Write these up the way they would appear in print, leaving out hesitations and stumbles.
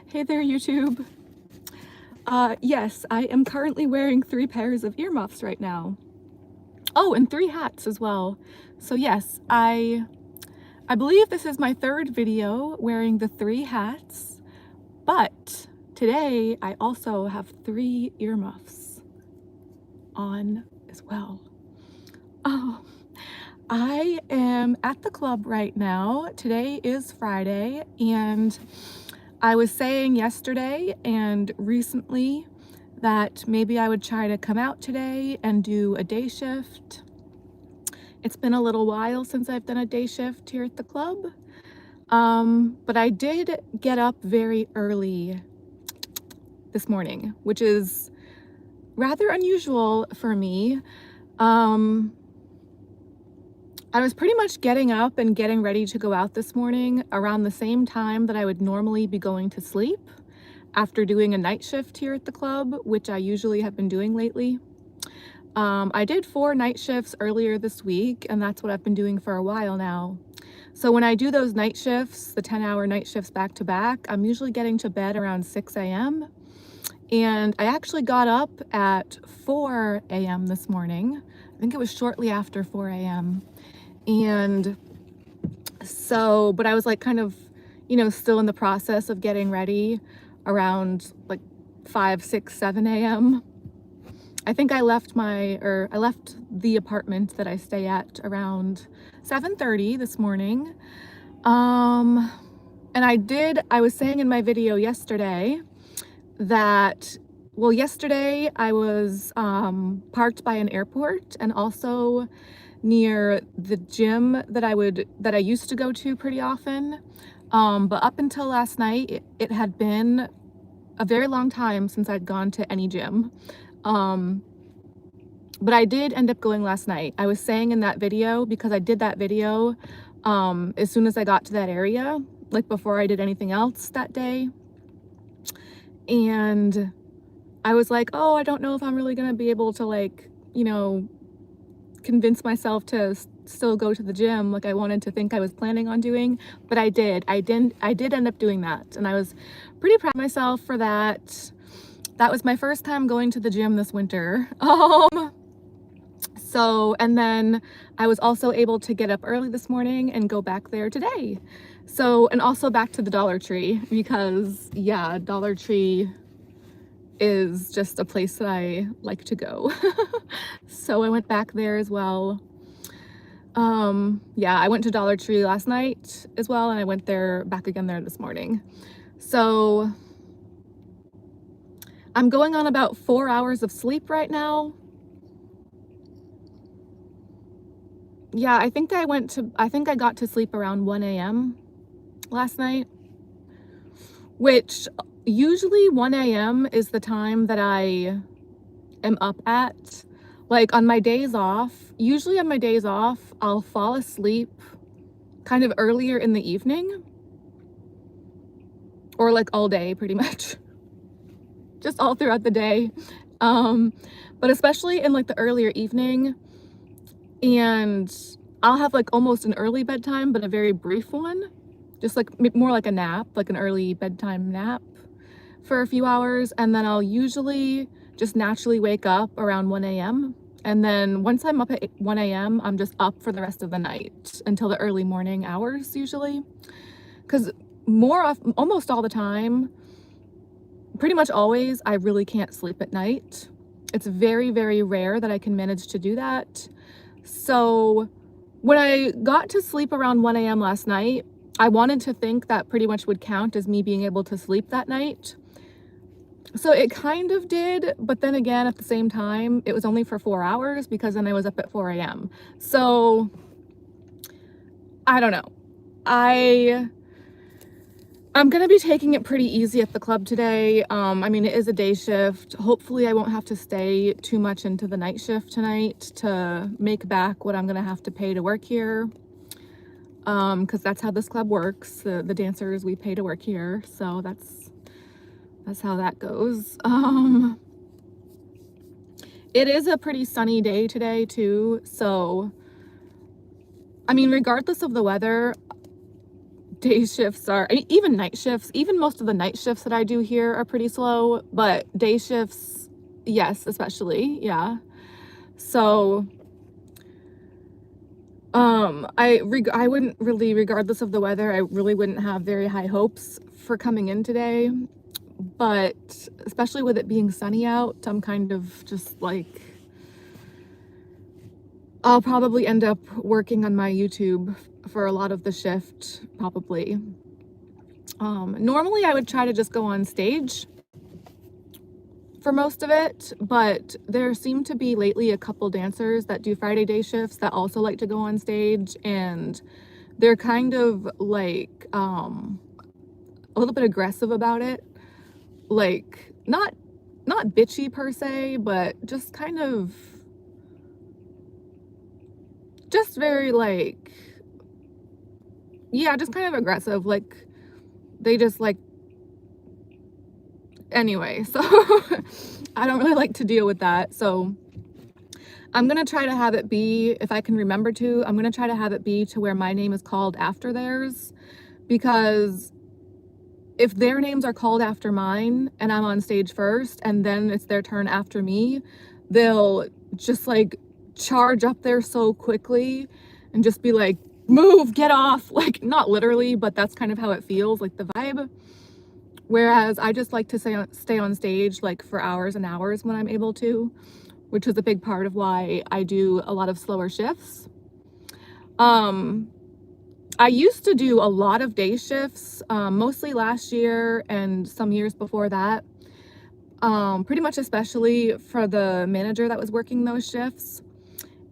Hey there, YouTube. Yes, I am currently wearing 3 pairs of earmuffs right now. Oh, and 3 hats as well. So yes, I believe this is my 3rd video wearing the 3 hats, but today I also have 3 earmuffs on as well. Oh, I am at the club right now. Today is Friday, and I was saying yesterday and recently that maybe I would try to come out today and do a day shift. It's been a little while since I've done a day shift here at the club, but I did get up very early this morning, which is rather unusual for me. I was pretty much getting up and getting ready to go out this morning around the same time that I would normally be going to sleep after doing a night shift here at the club, which I usually have been doing lately. I did 4 night shifts earlier this week, and that's what I've been doing for a while now. So when I do those night shifts, the 10-hour night shifts back to back, I'm usually getting to bed around 6 a.m. And I actually got up at 4 a.m. this morning. I think it was shortly after 4 a.m. And so, but I was like kind of, still in the process of getting ready around like 5, 6, 7 a.m. I think I left the apartment that I stay at around 7:30 this morning. And I was saying in my video yesterday that, well, yesterday I was parked by an airport and also near the gym that I used to go to pretty often. But up until last night, it had been a very long time since I'd gone to any gym. But I did end up going last night. I was saying in that video, because I did that video as soon as I got to that area, like before I did anything else that day. And I was like, oh, I don't know if I'm really gonna be able to convince myself to still go to the gym like I wanted to think I was planning on doing, but I did end up doing that, and I was pretty proud of myself for that. That was my first time going to the gym this winter. So, and then I was also able to get up early this morning and go back there today. So, and also back to the Dollar Tree, because yeah, Dollar Tree is just a place that I like to go. So I went back there as well. Yeah, I went to Dollar Tree last night as well, and I went back again there this morning. So I'm going on about 4 hours of sleep right now. Yeah, I think I got to sleep around 1 a.m. last night, which usually 1 a.m. is the time that I am up at. Like on my days off, usually on my days off, I'll fall asleep kind of earlier in the evening, or like all day pretty much, just all throughout the day. But especially in like the earlier evening, and I'll have like almost an early bedtime, but a very brief one, just like more like a nap, like an early bedtime nap for a few hours. And then I'll usually just naturally wake up around 1 a.m. And then once I'm up at 1 a.m., I'm just up for the rest of the night until the early morning hours usually. Because almost all the time, pretty much always, I really can't sleep at night. It's very, very rare that I can manage to do that. So when I got to sleep around 1 a.m. last night, I wanted to think that pretty much would count as me being able to sleep that night. So it kind of did, but then again, at the same time, it was only for 4 hours because then I was up at 4 a.m. So I don't know. I'm gonna be taking it pretty easy at the club today. I mean, it is a day shift. Hopefully, I won't have to stay too much into the night shift tonight to make back what I'm gonna have to pay to work here. Because that's how this club works. The dancers, we pay to work here, so that's how that goes. It is a pretty sunny day today too, so I mean, regardless of the weather, day shifts are, even night shifts, even most of the night shifts that I do here are pretty slow, but day shifts, yes, especially, yeah. So, I wouldn't really, regardless of the weather, I really wouldn't have very high hopes for coming in today, but especially with it being sunny out, I'm kind of just like, I'll probably end up working on my YouTube for a lot of the shift, probably. Normally I would try to just go on stage for most of it, but there seem to be lately a couple dancers that do Friday day shifts that also like to go on stage, and they're kind of like a little bit aggressive about it. Like not bitchy per se, but just kind of just very like, yeah, just kind of aggressive. Like they just like, anyway, so I don't really like to deal with that. So I'm gonna try to have it be, if I can remember to, I'm gonna try to have it be to where my name is called after theirs, because if their names are called after mine and I'm on stage first and then it's their turn after me, they'll just like charge up there so quickly and just be like, move, get off. Like, not literally, but that's kind of how it feels, like the vibe. Whereas I just like to stay on stage like for hours and hours when I'm able to, which is a big part of why I do a lot of slower shifts. I used to do a lot of day shifts, mostly last year and some years before that. Pretty much especially for the manager that was working those shifts.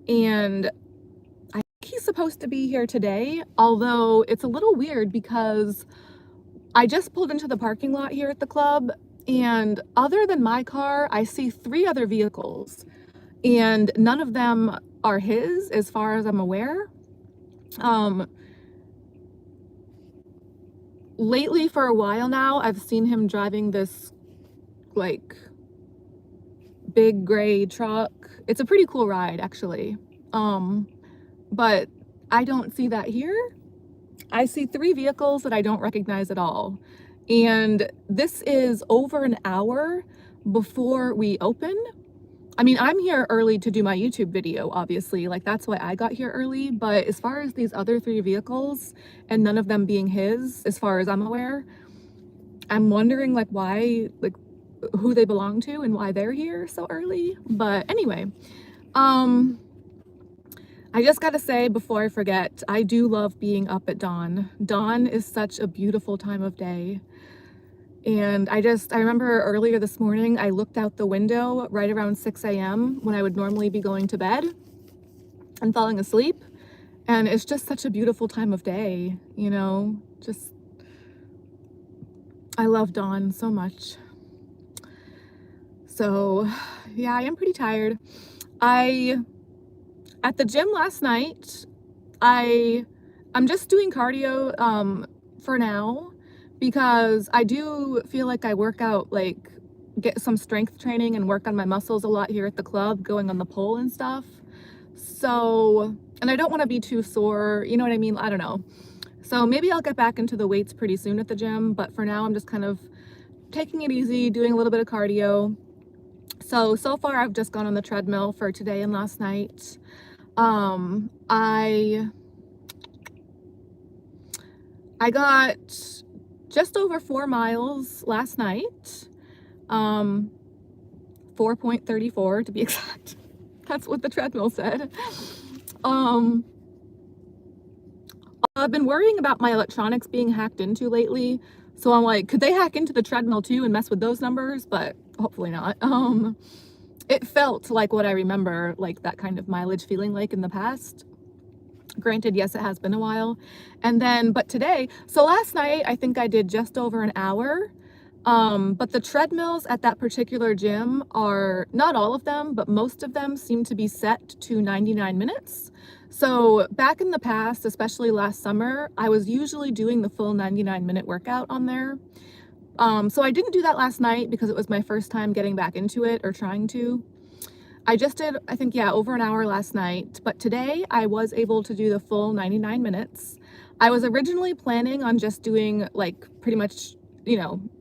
And I think he's supposed to be here today, although it's a little weird because I just pulled into the parking lot here at the club, and other than my car, I see 3 other vehicles, and none of them are his as far as I'm aware. Lately, for a while now, I've seen him driving this like big gray truck. It's a pretty cool ride, actually. But I don't see that here. I see 3 vehicles that I don't recognize at all. And this is over an hour before we open. I mean, I'm here early to do my YouTube video, obviously, like that's why I got here early, but as far as these other 3 vehicles and none of them being his, as far as I'm aware, I'm wondering like why, like who they belong to and why they're here so early. But anyway, I just gotta say before I forget, I do love being up at dawn. Dawn is such a beautiful time of day. And I remember earlier this morning, I looked out the window right around 6 a.m. when I would normally be going to bed and falling asleep. And it's just such a beautiful time of day, you know, just, I love dawn so much. So yeah, I am pretty tired. At the gym last night, I'm just doing cardio, for now, because I do feel like I work out, like get some strength training and work on my muscles a lot here at the club, going on the pole and stuff. So, and I don't want to be too sore, you know what I mean? I don't know. So maybe I'll get back into the weights pretty soon at the gym, but for now I'm just kind of taking it easy, doing a little bit of cardio. So far I've just gone on the treadmill for today and last night. I got just over 4 miles last night, 4.34 to be exact. That's what the treadmill said. I've been worrying about my electronics being hacked into lately, so I'm like, could they hack into the treadmill too and mess with those numbers? But hopefully not. It felt like what I remember, like that kind of mileage feeling like in the past. Granted, yes, it has been a while. And then, but today, so last night, I think I did just over an hour. But the treadmills at that particular gym are, not all of them, but most of them seem to be set to 99 minutes. So back in the past, especially last summer, I was usually doing the full 99-minute workout on there. So I didn't do that last night because it was my first time getting back into it or trying to. I just did, I think, yeah, over an hour last night, but today I was able to do the full 99 minutes. I was originally planning on just doing like pretty much,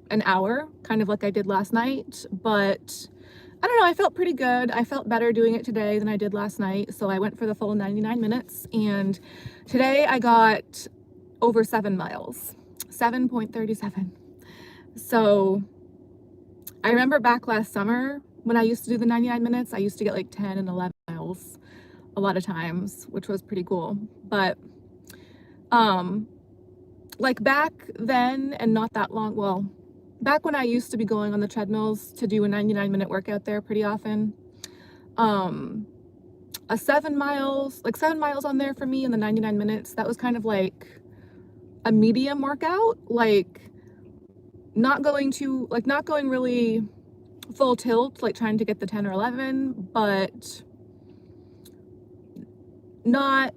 an hour, kind of like I did last night, but I don't know, I felt pretty good. I felt better doing it today than I did last night, so I went for the full 99 minutes, and today I got over 7 miles, 7.37. So I remember back last summer when I used to do the 99 minutes, I used to get like 10 and 11 miles a lot of times, which was pretty cool. But like back then and not that long, well, back when I used to be going on the treadmills to do a 99-minute workout there pretty often, a 7 miles, like 7 miles on there for me in the 99 minutes, that was kind of like a medium workout, like not going really full tilt, like trying to get the 10 or 11, but not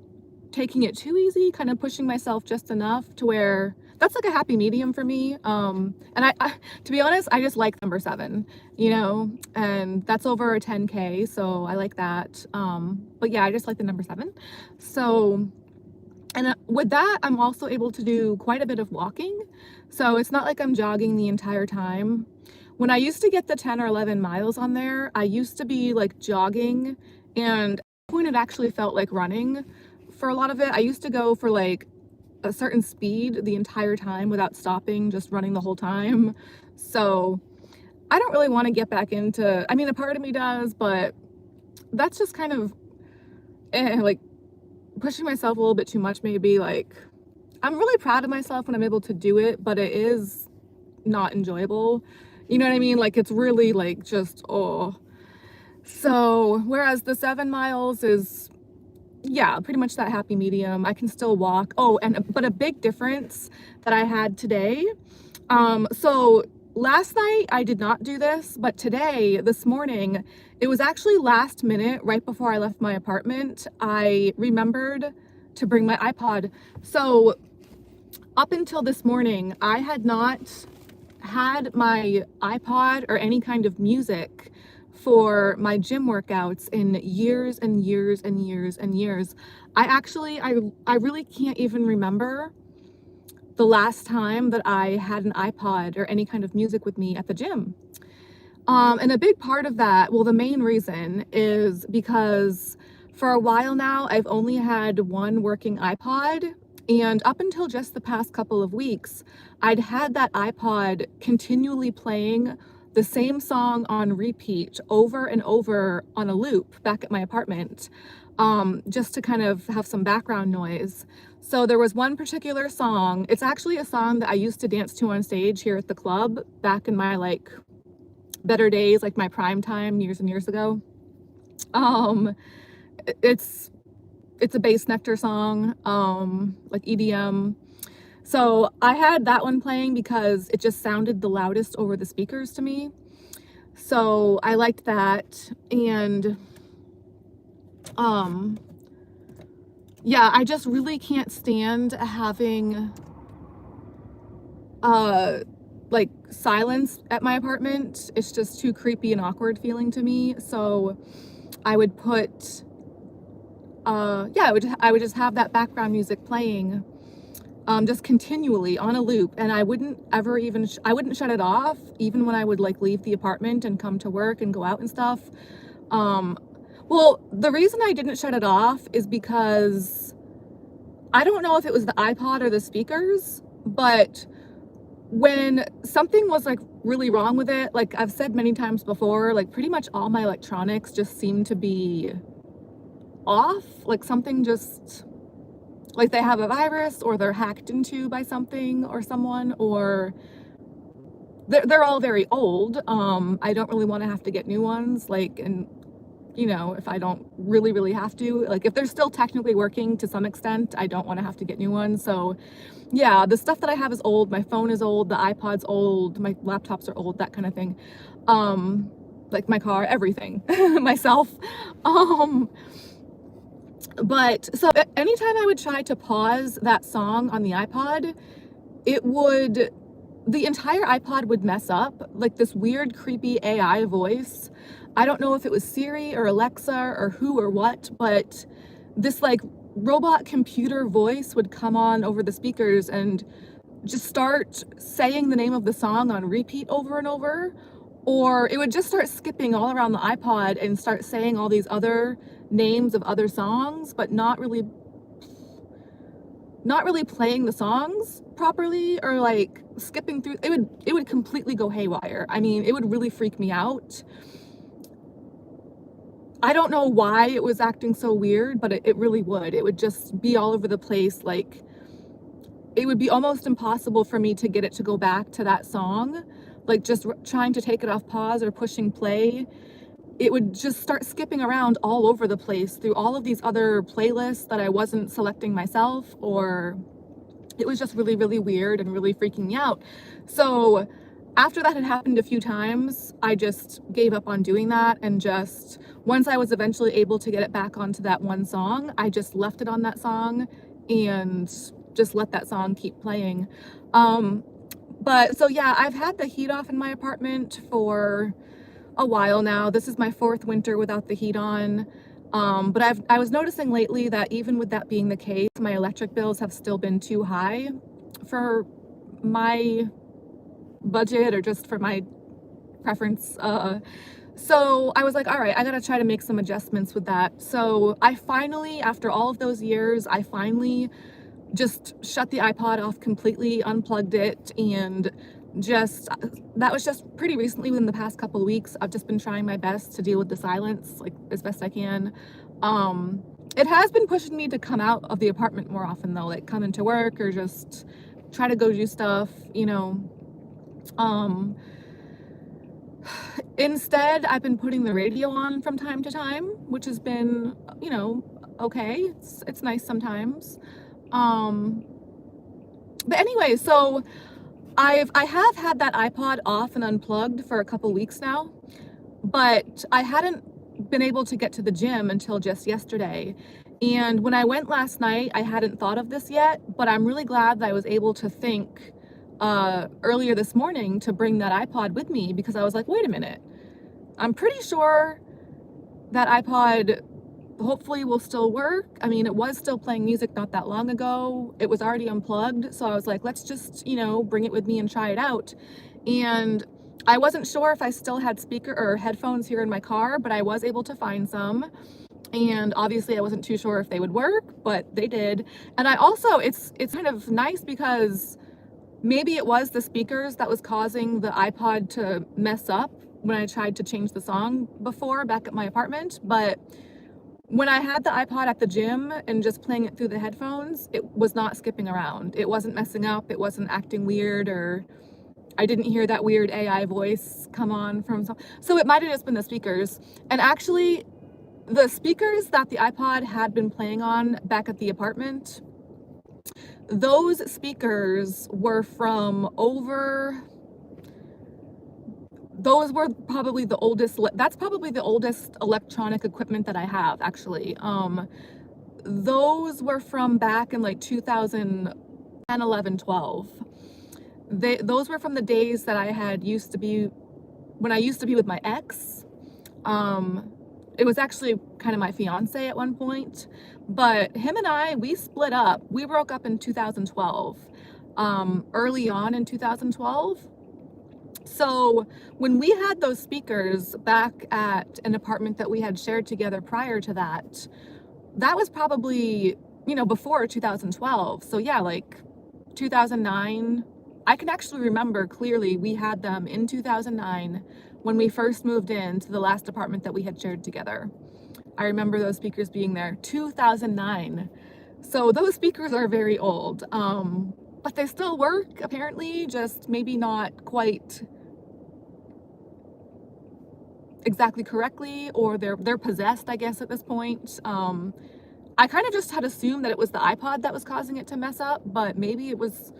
taking it too easy, kind of pushing myself just enough to where that's like a happy medium for me. And I to be honest, I just like number 7, and that's over a 10K, so I like that. But yeah, I just like the number 7. So, and with that, I'm also able to do quite a bit of walking. So it's not like I'm jogging the entire time. When I used to get the 10 or 11 miles on there, I used to be like jogging, and at one point it actually felt like running for a lot of it. I used to go for like a certain speed the entire time without stopping, just running the whole time. So I don't really want to get back into, I mean, a part of me does, but that's just kind of like pushing myself a little bit too much, maybe. Like, I'm really proud of myself when I'm able to do it, but it is not enjoyable. You know what I mean? Like, it's really like just, oh. So whereas the 7 miles is, yeah, pretty much that happy medium. I can still walk. Oh, but a big difference that I had today. So last night I did not do this, but today, this morning, it was actually last minute, right before I left my apartment, I remembered to bring my iPod. So up until this morning, I had not had my iPod or any kind of music for my gym workouts in years and years and years and years. I really can't even remember the last time that I had an iPod or any kind of music with me at the gym. And a big part of that, well, the main reason is because for a while now, I've only had one working iPod. And up until just the past couple of weeks, I'd had that iPod continually playing the same song on repeat over and over on a loop back at my apartment, just to kind of have some background noise. So there was one particular song. It's actually a song that I used to dance to on stage here at the club back in my like better days, like my prime time years and years ago. It's a bass nectar song, like EDM. So I had that one playing because it just sounded the loudest over the speakers to me. So I liked that. And yeah, I just really can't stand having like silence at my apartment. It's just too creepy and awkward feeling to me. So I would put yeah, I would just have that background music playing just continually on a loop, and I wouldn't ever even I wouldn't shut it off even when I would like leave the apartment and come to work and go out and stuff. Well, the reason I didn't shut it off is because I don't know if it was the iPod or the speakers, but when something was like really wrong with it, like I've said many times before, like pretty much all my electronics just seem to be off, like something just, like they have a virus or they're hacked into by something or someone, or they're all very old. I don't really want to have to get new ones, like, and you know, if I don't really have to. Like, if they're still technically working to some extent, I don't want to have to get new ones. So yeah, the stuff that I have is old. My phone is old, the iPod's old, my laptops are old, that kind of thing. Like my car, everything, myself. Um, but so anytime I would try to pause that song on the iPod, the entire iPod would mess up, like this weird, creepy AI voice. I don't know if it was Siri or Alexa or who or what, but this like robot computer voice would come on over the speakers and just start saying the name of the song on repeat over and over, or it would just start skipping all around the iPod and start saying all these other names of other songs, but not really playing the songs properly, or like skipping through. It would completely go haywire. I mean, it would really freak me out. I don't know why it was acting so weird, but it really would. It would just be all over the place. Like, it would be almost impossible for me to get it to go back to that song. Like, just trying to take it off pause or pushing play, it would just start skipping around all over the place through all of these other playlists that I wasn't selecting myself, or it was just really weird and really freaking me out. So after that had happened a few times, I just gave up on doing that, and just once I was eventually able to get it back onto that one song, I just left it on that song and just let that song keep playing. But so yeah, I've had the heat off in my apartment for a while now. This is my 4th winter without the heat on. But I was noticing lately that even with that being the case, my electric bills have still been too high for my budget, or just for my preference. So I was like, all right, I gotta try to make some adjustments with that. So I finally, after all of those years, I finally just shut the iPod off completely, unplugged it, and that was just pretty recently, within the past couple of weeks. I've just been trying my best to deal with the silence, like, as best I can. It has been pushing me to come out of the apartment more often though, like come into work or just try to go do stuff, you know. Instead, I've been putting the radio on from time to time, which has been, you know, okay. It's nice sometimes. But anyway, so I have had that iPod off and unplugged for a couple weeks now, but I hadn't been able to get to the gym until just yesterday. And when I went last night, I hadn't thought of this yet, but I'm really glad that I was able to think earlier this morning to bring that iPod with me, because I was like, wait a minute, I'm pretty sure that iPod hopefully will still work. I mean, it was still playing music not that long ago. It was already unplugged. So I was like, let's just, you know, bring it with me and try it out. And I wasn't sure if I still had speaker or headphones here in my car, but I was able to find some. And obviously I wasn't too sure if they would work, but they did. And I also, it's kind of nice because maybe it was the speakers that was causing the iPod to mess up when I tried to change the song before back at my apartment. But when I had the iPod at the gym and just playing it through the headphones, it was not skipping around. It wasn't messing up. It wasn't acting weird, or I didn't hear that weird AI voice come on from so it might have just been the speakers. And actually, the speakers that the iPod had been playing on back at the apartment, those speakers were from those were probably the oldest, that's probably the oldest electronic equipment that I have, actually. Those were from back in like 2010, 11, 12. Those were from the days that when I used to be with my ex. It was actually kind of my fiance at one point, but him and we split up. We broke up in 2012, early on in 2012. So when we had those speakers back at an apartment that we had shared together prior to that, that was probably, you know, before 2012. So yeah, like 2009. I can actually remember clearly we had them in 2009 when we first moved into the last apartment that we had shared together. I remember those speakers being there, 2009. So those speakers are very old, but they still work apparently, just maybe not quite exactly correctly, or they're possessed, I guess, at this point. I kind of just had assumed that it was the iPod that was causing it to mess up, but maybe it was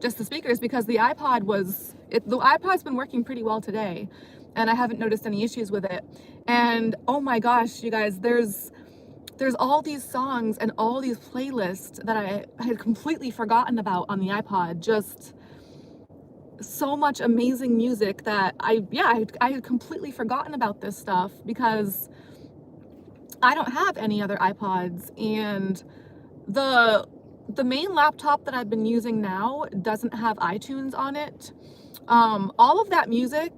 just the speakers, because the iPod's been working pretty well today, and I haven't noticed any issues with it. And oh my gosh, you guys, there's all these songs and all these playlists that I had completely forgotten about on the iPod. Just so much amazing music that I had completely forgotten about this stuff because I don't have any other iPods, and the the main laptop that I've been using now doesn't have iTunes on it. All of that music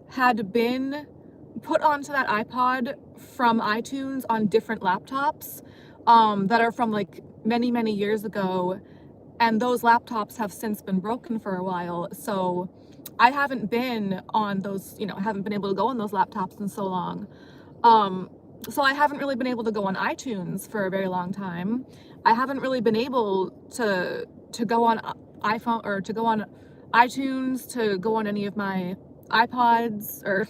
had been put onto that iPod from iTunes on different laptops, that are from like many, many years ago. And those laptops have since been broken for a while. So I haven't been on those, I haven't been able to go on those laptops in so long. Um, so I haven't really been able to go on iTunes for a very long time. I haven't really been able to go on iPhone, or to go on iTunes, to go on any of my iPods, or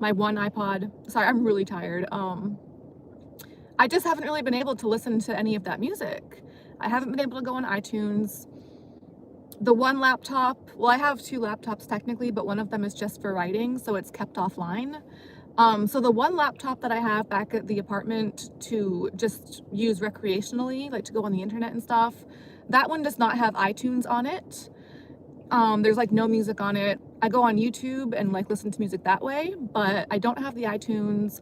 my one iPod. Sorry, I'm really tired. I just haven't really been able to listen to any of that music. I haven't been able to go on iTunes. The one laptop, well, I have two laptops technically, but one of them is just for writing, so it's kept offline. So the one laptop that I have back at the apartment to just use recreationally, like to go on the internet and stuff, that one does not have iTunes on it. There's like no music on it. I go on YouTube and like listen to music that way, but I don't have the iTunes.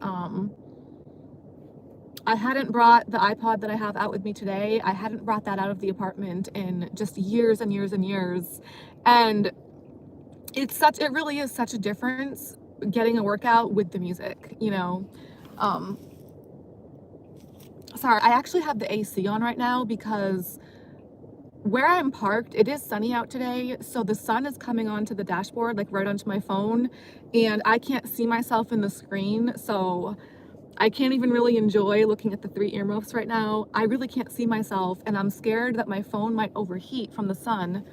I hadn't brought the iPod that I have out with me today. I hadn't brought that out of the apartment in just years and years and years. And it really is such a difference getting a workout with the music, Um, sorry, I actually have the AC on right now because where I'm parked, it is sunny out today, so the sun is coming onto the dashboard, like right onto my phone, and I can't see myself in the screen, so I can't even really enjoy looking at the three earmuffs right now. I really can't see myself, and I'm scared that my phone might overheat from the sun.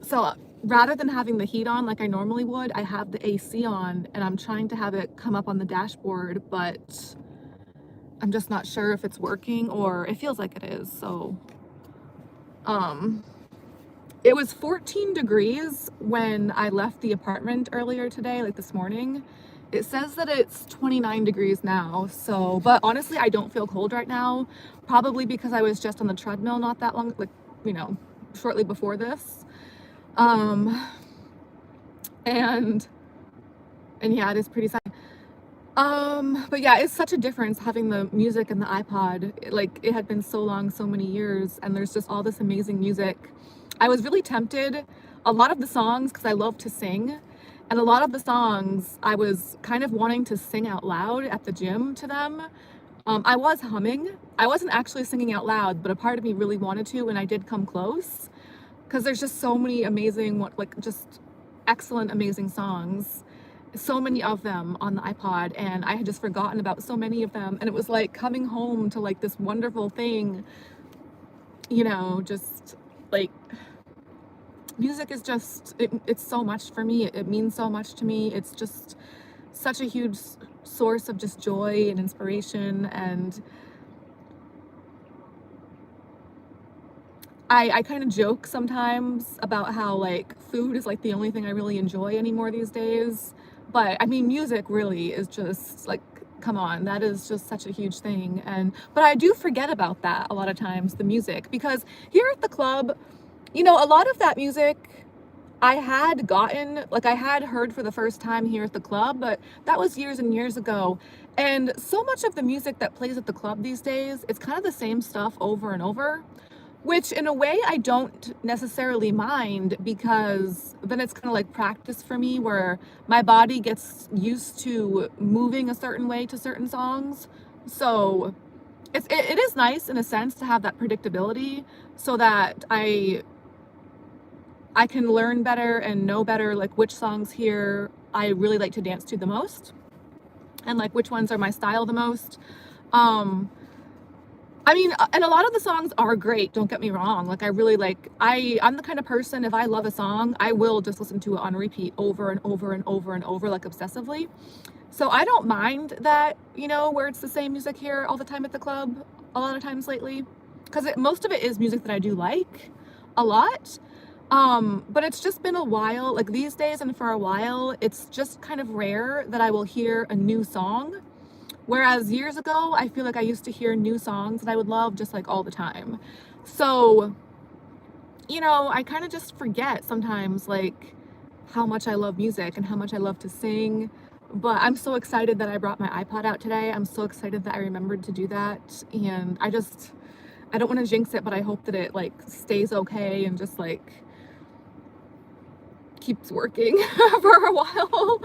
So rather than having the heat on like I normally would, I have the AC on, and I'm trying to have it come up on the dashboard, but I'm just not sure if it's working, or it feels like it is. So um it was 14 degrees when I left the apartment earlier today, like this morning. It says that it's 29 degrees now. So, but honestly, I don't feel cold right now, probably because I was just on the treadmill not that long, like, shortly before this. Um, and, and yeah, it is pretty sad. But yeah, it's such a difference having the music and the iPod. Like, it had been so long, so many years, and there's just all this amazing music. I was really tempted. A lot of the songs, because I love to sing, and a lot of the songs I was kind of wanting to sing out loud at the gym to them. I was humming. I wasn't actually singing out loud, but a part of me really wanted to, and I did come close, because there's just so many amazing, like, just excellent, amazing songs. So many of them on the iPod, and I had just forgotten about so many of them, and it was like coming home to like this wonderful thing, just like music is just it's so much for me. It means so much to me. It's just such a huge source of just joy and inspiration, and I kind of joke sometimes about how like food is like the only thing I really enjoy anymore these days. But I mean, music really is just like, come on, that is just such a huge thing. But I do forget about that a lot of times, the music, because here at the club, a lot of that music I had gotten, like I had heard for the first time here at the club, but that was years and years ago. And so much of the music that plays at the club these days, it's kind of the same stuff over and over, which in a way I don't necessarily mind, because then it's kind of like practice for me, where my body gets used to moving a certain way to certain songs. So it is nice in a sense to have that predictability, so that I can learn better and know better like which songs here I really like to dance to the most, and like which ones are my style the most. Um, I mean, and a lot of the songs are great, don't get me wrong. Like, I really like, I'm the kind of person, if I love a song, I will just listen to it on repeat over and over and over and over, like obsessively. So I don't mind that, you know, where it's the same music here all the time at the club, a lot of times lately, because most of it is music that I do like a lot. But it's just been a while, like these days and for a while, it's just kind of rare that I will hear a new song. Whereas years ago, I feel like I used to hear new songs that I would love just like all the time. So, you know, I kind of just forget sometimes like how much I love music and how much I love to sing. But I'm so excited that I brought my iPod out today. I'm so excited that I remembered to do that. And I don't want to jinx it, but I hope that it like stays okay and just like keeps working for a while.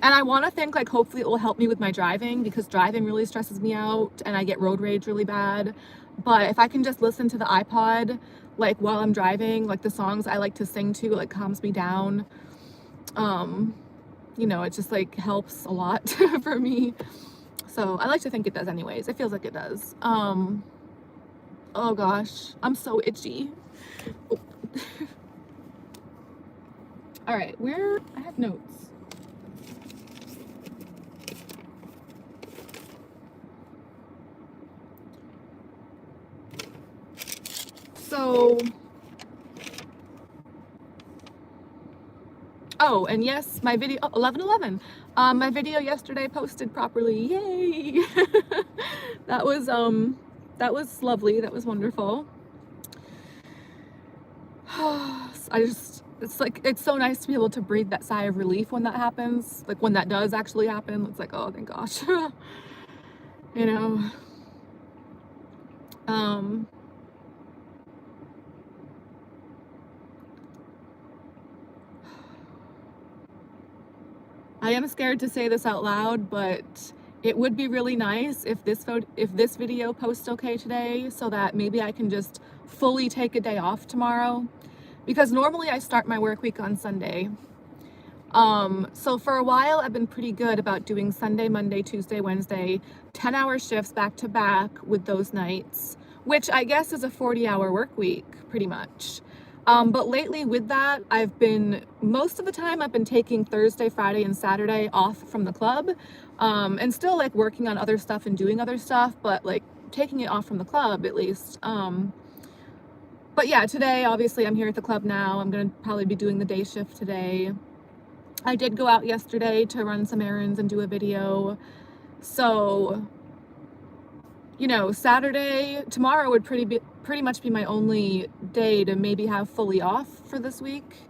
And I want to think like hopefully it will help me with my driving, because driving really stresses me out and I get road rage really bad. But if I can just listen to the iPod like while I'm driving, like the songs I like to sing to, like calms me down. You know, it just like helps a lot for me. So I like to think it does anyways. It feels like it does. Oh gosh, I'm so itchy. Oh. All right, where I have notes. So, oh, and yes, my video, 11/11. My video yesterday posted properly. Yay! That was lovely. That was wonderful. It's like, it's so nice to be able to breathe that sigh of relief when that happens. Like when that does actually happen, it's like, oh, thank gosh. You know. I am scared to say this out loud, but it would be really nice if this video posts okay today, so that maybe I can just fully take a day off tomorrow, because normally I start my work week on Sunday. So for a while I've been pretty good about doing Sunday, Monday, Tuesday, Wednesday, 10-hour shifts back to back with those nights, which I guess is a 40-hour work week pretty much. But lately with that, most of the time I've been taking Thursday, Friday, and Saturday off from the club, and still like working on other stuff and doing other stuff, but like taking it off from the club at least. But yeah, today, obviously I'm here at the club now. I'm gonna probably be doing the day shift today. I did go out yesterday to run some errands and do a video. So, you know, tomorrow would pretty much be my only day to maybe have fully off for this week,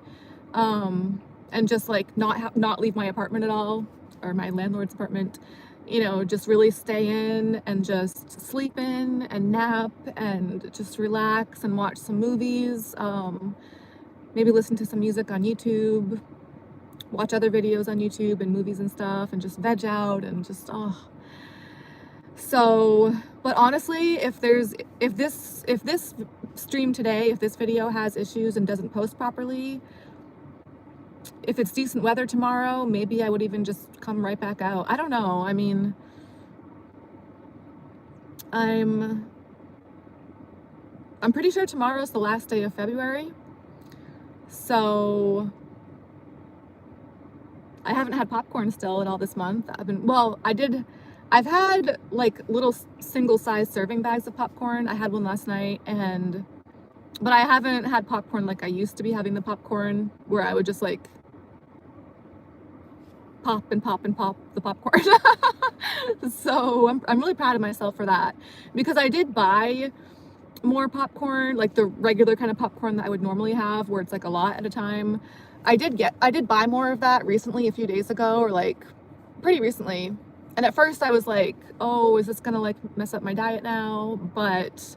and just like not leave my apartment at all, or my landlord's apartment. You know, just really stay in and just sleep in and nap and just relax and watch some movies. Maybe listen to some music on YouTube, watch other videos on YouTube and movies and stuff, and just veg out and just So, but honestly, if this stream today, if this video has issues and doesn't post properly, if it's decent weather tomorrow, maybe I would even just come right back out. I don't know. I mean, I'm pretty sure tomorrow's the last day of February. So I haven't had popcorn still at all this month. I've had like little single-size serving bags of popcorn. I had one last night, but I haven't had popcorn like I used to be having the popcorn, where I would just like pop and pop and pop the popcorn. So I'm really proud of myself for that, because I did buy more popcorn, like the regular kind of popcorn that I would normally have, where it's like a lot at a time. I did buy more of that recently, a few days ago, or like pretty recently. And at first I was like, oh, is this gonna like mess up my diet now? But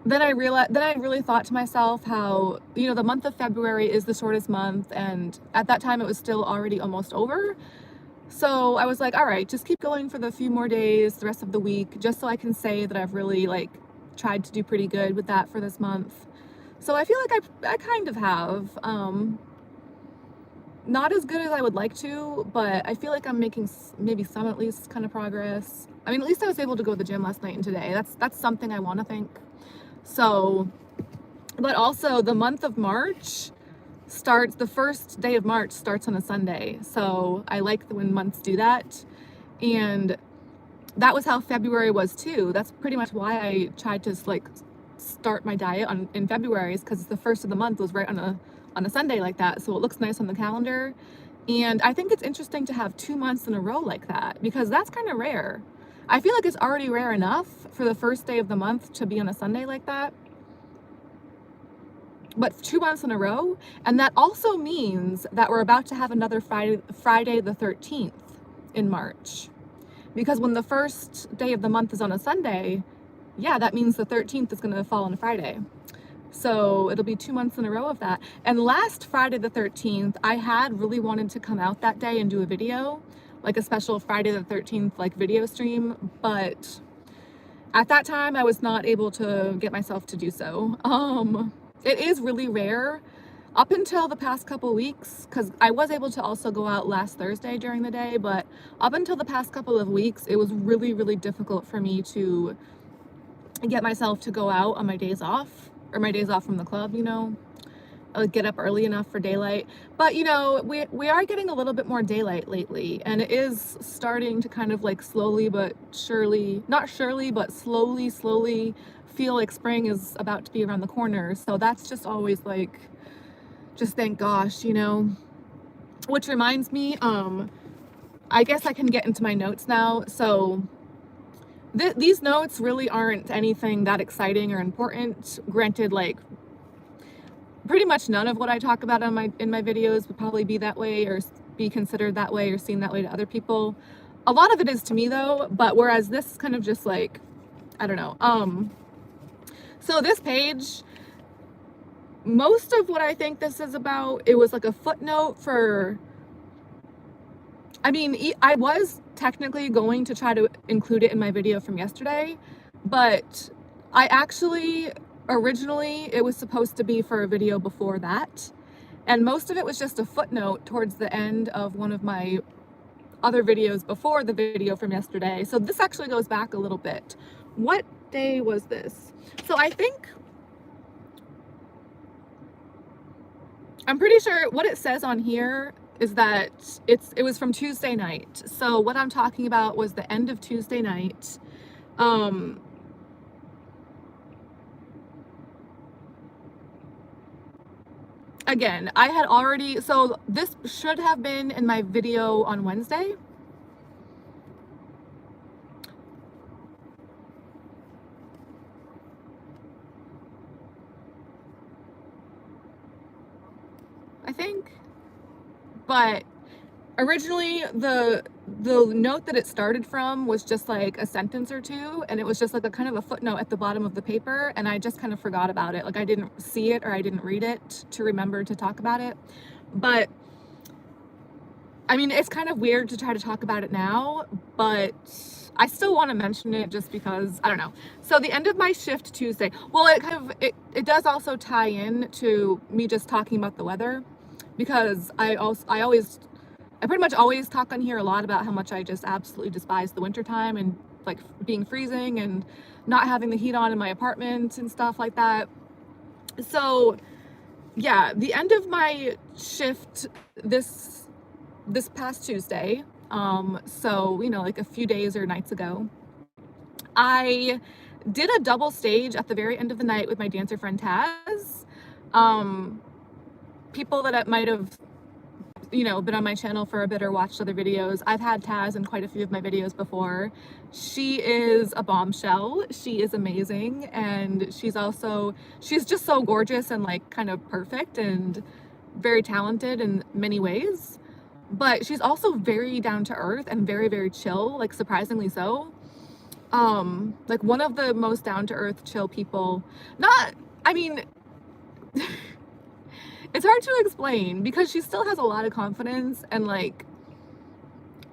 then I really thought to myself how, you know, the month of February is the shortest month, and at that time it was still already almost over. So I was like, all right, just keep going for the few more days, the rest of the week, just so I can say that I've really like tried to do pretty good with that for this month. So I feel like I kind of have. Not as good as I would like to, but I feel like I'm making maybe some at least kind of progress. I mean, at least I was able to go to the gym last night and today. That's something I want to think. So, but also the month of March starts, the first day of March starts on a Sunday. So I like when months do that. And that was how February was too. That's pretty much why I tried to like start my diet in February, is because the first of the month was right on a Sunday like that. So it looks nice on the calendar. And I think it's interesting to have 2 months in a row like that, because that's kind of rare. I feel like it's already rare enough for the first day of the month to be on a Sunday like that. But 2 months in a row, and that also means that we're about to have another Friday the 13th in March. Because when the first day of the month is on a Sunday, yeah, that means the 13th is going to fall on a Friday. So it'll be 2 months in a row of that. And last Friday the 13th, I had really wanted to come out that day and do a video, like a special Friday the 13th like video stream, but at that time I was not able to get myself to do so. It is really rare up until the past couple weeks, because I was able to also go out last Thursday during the day, but up until the past couple of weeks, it was really, really difficult for me to get myself to go out on my days off, or my days off from the club, you know. I would get up early enough for daylight. But you know, we are getting a little bit more daylight lately, and it is starting to kind of like slowly but surely, not surely, but slowly feel like spring is about to be around the corner. So that's just always like, just thank gosh, you know. Which reminds me, I guess I can get into my notes now. So these notes really aren't anything that exciting or important. Granted, like pretty much none of what I talk about in my videos would probably be that way, or be considered that way, or seen that way to other people. A lot of it is to me though, but whereas this is kind of just like, I don't know. So this page, most of what I think this is about, it was like a footnote for, I mean, I was technically going to try to include it in my video from yesterday, but I actually, originally, it was supposed to be for a video before that. And most of it was just a footnote towards the end of one of my other videos before the video from yesterday. So this actually goes back a little bit. What day was this? So I think, I'm pretty sure what it says on here is that it was from Tuesday night. So what I'm talking about was the end of Tuesday night. Again, I had already, so this should have been in my video on Wednesday. I think, but originally the note that it started from was just like a sentence or two, and it was just like a kind of a footnote at the bottom of the paper, and I just kind of forgot about it. Like I didn't see it, or I didn't read it to remember to talk about it. But I mean, it's kind of weird to try to talk about it now, but I still want to mention it just because, I don't know. So the end of my shift Tuesday, well, it kind of, it does also tie in to me just talking about the weather, because I pretty much always talk on here a lot about how much I just absolutely despise the wintertime, and like being freezing and not having the heat on in my apartment and stuff like that. So yeah, the end of my shift this past Tuesday, so you know, like a few days or nights ago, I did a double stage at the very end of the night with my dancer friend Taz. People that might have, you know, been on my channel for a bit or watched other videos, I've had Taz in quite a few of my videos before. She is a bombshell. She is amazing, and she's just so gorgeous and like kind of perfect and very talented in many ways. But she's also very down to earth and very, very chill, like surprisingly so. Like one of the most down to earth, chill people. I mean, it's hard to explain because she still has a lot of confidence, and like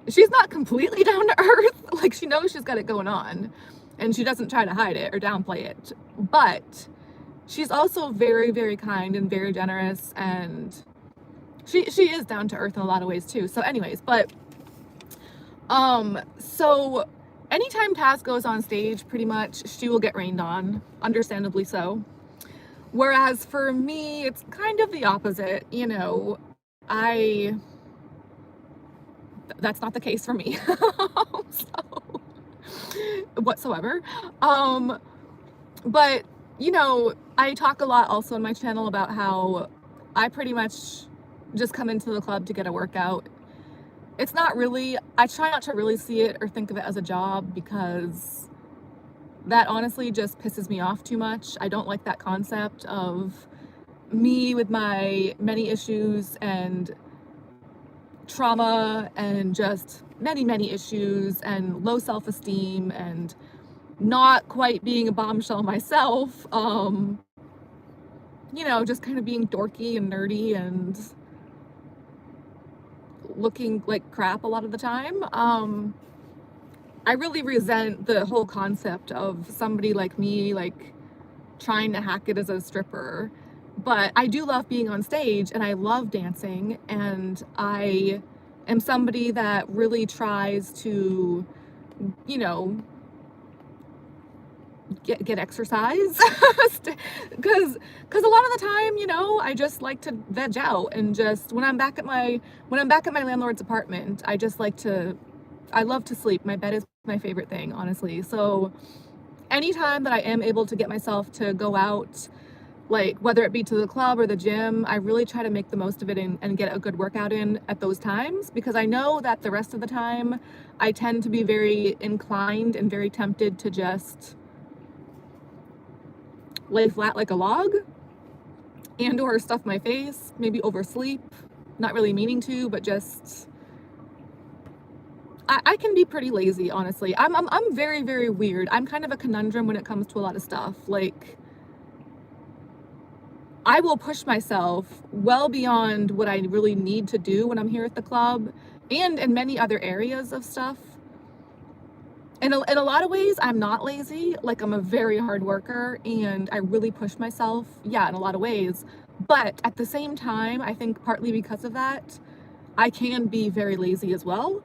she's not completely down to earth. Like she knows she's got it going on, and she doesn't try to hide it or downplay it. But she's also very, very kind and very generous, and she is down to earth in a lot of ways too. So anyways, but so anytime Taz goes on stage, pretty much she will get rained on, understandably so. Whereas for me, it's kind of the opposite, you know, I that's not the case for me. So, whatsoever. Um, but you know, I talk a lot also on my channel about how I pretty much just come into the club to get a workout. It's not really, I try not to really see it or think of it as a job because that honestly just pisses me off too much. I don't like that concept of me with my many issues and trauma and just many issues and low self-esteem and not quite being a bombshell myself. You know, just kind of being dorky and nerdy and looking like crap a lot of the time. I really resent the whole concept of somebody like me, like trying to hack it as a stripper. But I do love being on stage and I love dancing, and I am somebody that really tries to, you know, get exercise because a lot of the time, you know, I just like to veg out and just when I'm back at my landlord's apartment, I love to sleep. My bed is my favorite thing, honestly. So anytime that I am able to get myself to go out, like whether it be to the club or the gym, I really try to make the most of it and get a good workout in at those times, because I know that the rest of the time I tend to be very inclined and very tempted to just lay flat like a log and or stuff my face, maybe oversleep, not really meaning to, but just I can be pretty lazy, honestly. I'm very weird. I'm kind of a conundrum when it comes to a lot of stuff. Like I will push myself well beyond what I really need to do when I'm here at the club and in many other areas of stuff. In a lot of ways, I'm not lazy. Like, I'm a very hard worker and I really push myself, yeah, in a lot of ways. But at the same time, I think partly because of that, I can be very lazy as well.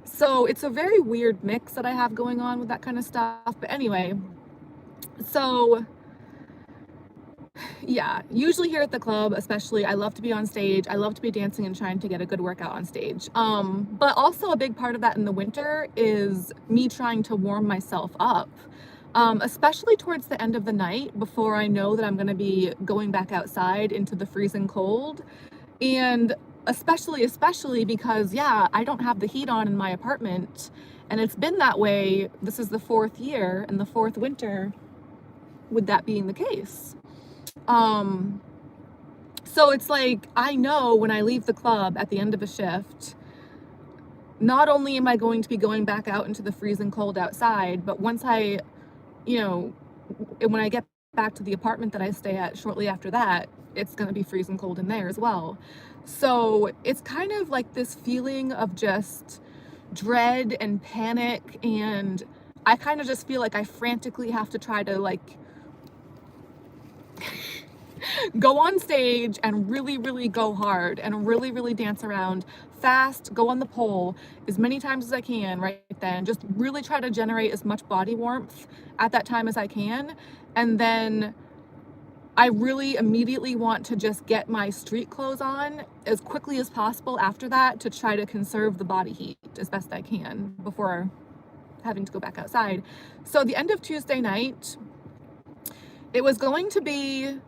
So it's a very weird mix that I have going on with that kind of stuff. But anyway, so yeah, usually here at the club, especially, I love to be on stage. I love to be dancing and trying to get a good workout on stage. But also a big part of that in the winter is me trying to warm myself up, especially towards the end of the night before I know that I'm going to be going back outside into the freezing cold. And especially because, yeah, I don't have the heat on in my apartment. And it's been that way. This is the fourth year and the fourth winter with that being the case. Um, so it's like, I know when I leave the club at the end of a shift, not only am I going to be going back out into the freezing cold outside, but once I, you know, when I get back to the apartment that I stay at shortly after that, it's going to be freezing cold in there as well. So it's kind of like this feeling of just dread and panic, and I kind of just feel like I frantically have to try to like go on stage and really go hard and really dance around fast, go on the pole as many times as I can right then, just really try to generate as much body warmth at that time as I can. And then I really immediately want to just get my street clothes on as quickly as possible after that to try to conserve the body heat as best I can before having to go back outside. So the end of Tuesday night, it was going to be,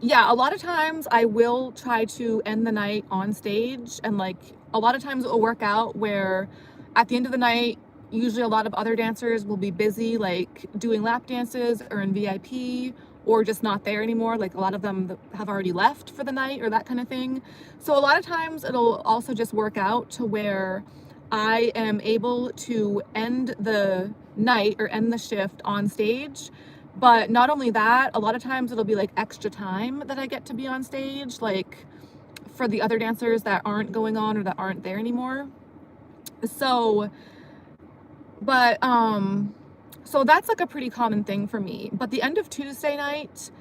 yeah, a lot of times I will try to end the night on stage, and like a lot of times it will work out where at the end of the night, usually a lot of other dancers will be busy like doing lap dances or in VIP or just not there anymore. Like a lot of them have already left for the night or that kind of thing. So a lot of times it'll also just work out to where I am able to end the night or end the shift on stage. But not only that, a lot of times it'll be like extra time that I get to be on stage, like for the other dancers that aren't going on or that aren't there anymore. So, but, so that's like a pretty common thing for me. But the end of Tuesday night,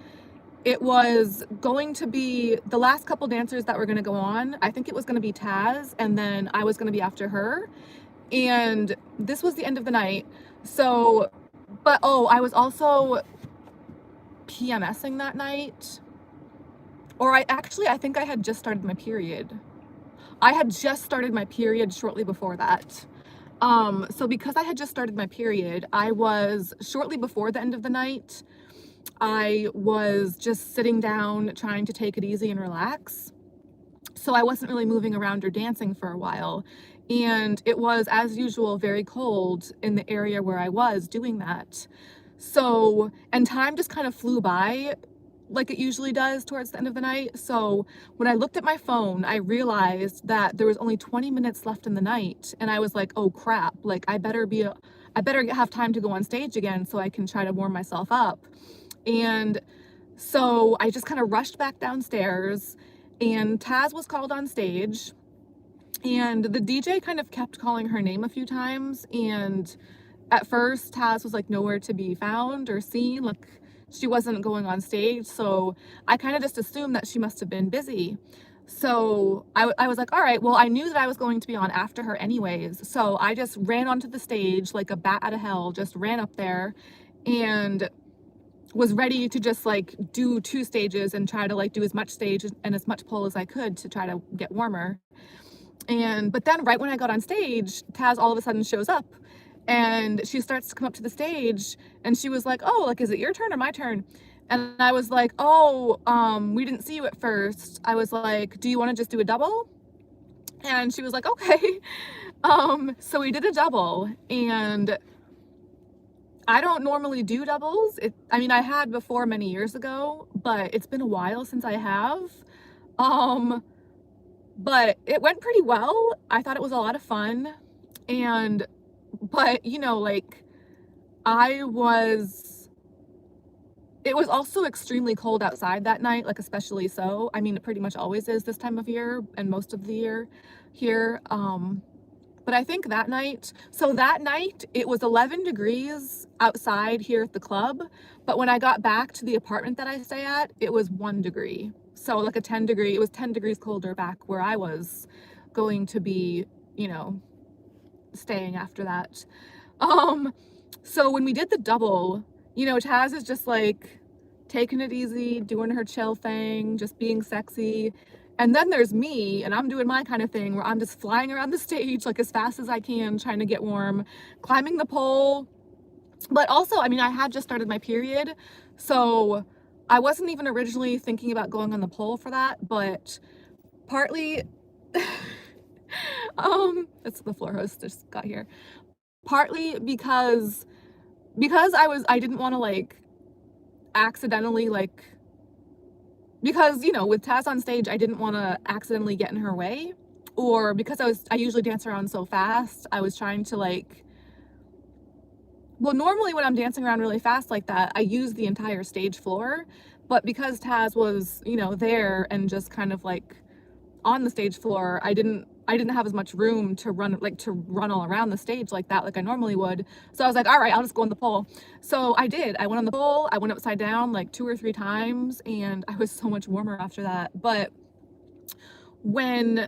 it was going to be the last couple dancers that were going to go on. I think it was going to be Taz, and then I was going to be after her. And this was the end of the night. So, but oh, I was also PMSing that night. Or I think I had just started my period. I had just started my period shortly before that. So because I had just started my period, I was shortly before the end of the night, I was just sitting down trying to take it easy and relax. So I wasn't really moving around or dancing for a while. And it was, as usual, very cold in the area where I was doing that. So, and time just kind of flew by like it usually does towards the end of the night. So when I looked at my phone, I realized that there was only 20 minutes left in the night. And I was like, oh crap, like I better have time to go on stage again so I can try to warm myself up. And so I just kind of rushed back downstairs, and Taz was called on stage, and the DJ kind of kept calling her name a few times. And at first, Taz was like nowhere to be found or seen, like she wasn't going on stage. So I kind of just assumed that she must have been busy. So I was like, all right, well, I knew that I was going to be on after her anyways. So I just ran onto the stage like a bat out of hell, just ran up there and was ready to just like do 2 stages and try to like do as much stage and as much pole as I could to try to get warmer. But then right when I got on stage, Taz all of a sudden shows up, and she starts to come up to the stage, and she was like, oh, like, is it your turn or my turn? And I was like, oh, we didn't see you at first. I was like, do you want to just do a double? And she was like, okay. So we did a double, and I don't normally do doubles. I mean, I had before many years ago, but it's been a while since I have. But it went pretty well. I thought it was a lot of fun. But you know, like, it was also extremely cold outside that night, like especially so. I mean, it pretty much always is this time of year and most of the year here. But I think that night it was 11 degrees outside here at the club, but when I got back to the apartment that I stay at, it was 1 degree. So like it was 10 degrees colder back where I was going to be, you know, staying after that. So when we did the double, you know, Taz is just like taking it easy, doing her chill thing, just being sexy. And then there's me, and I'm doing my kind of thing where I'm just flying around the stage like as fast as I can, trying to get warm, climbing the pole. But also, I mean, I had just started my period, so I wasn't even originally thinking about going on the pole for that, but partly, it's the floor host just got here. Partly because I didn't want to like accidentally like, because, you know, with Taz on stage, I didn't want to accidentally get in her way, or because I usually dance around so fast, I was trying to like, well, normally when I'm dancing around really fast like that, I use the entire stage floor, but because Taz was, you know, there and just kind of like on the stage floor, I didn't have as much room to run all around the stage like that, like I normally would. So I was like, all right, I'll just go on the pole. So I did. I went on the pole. I went upside down like 2 or 3 times, and I was so much warmer after that. But when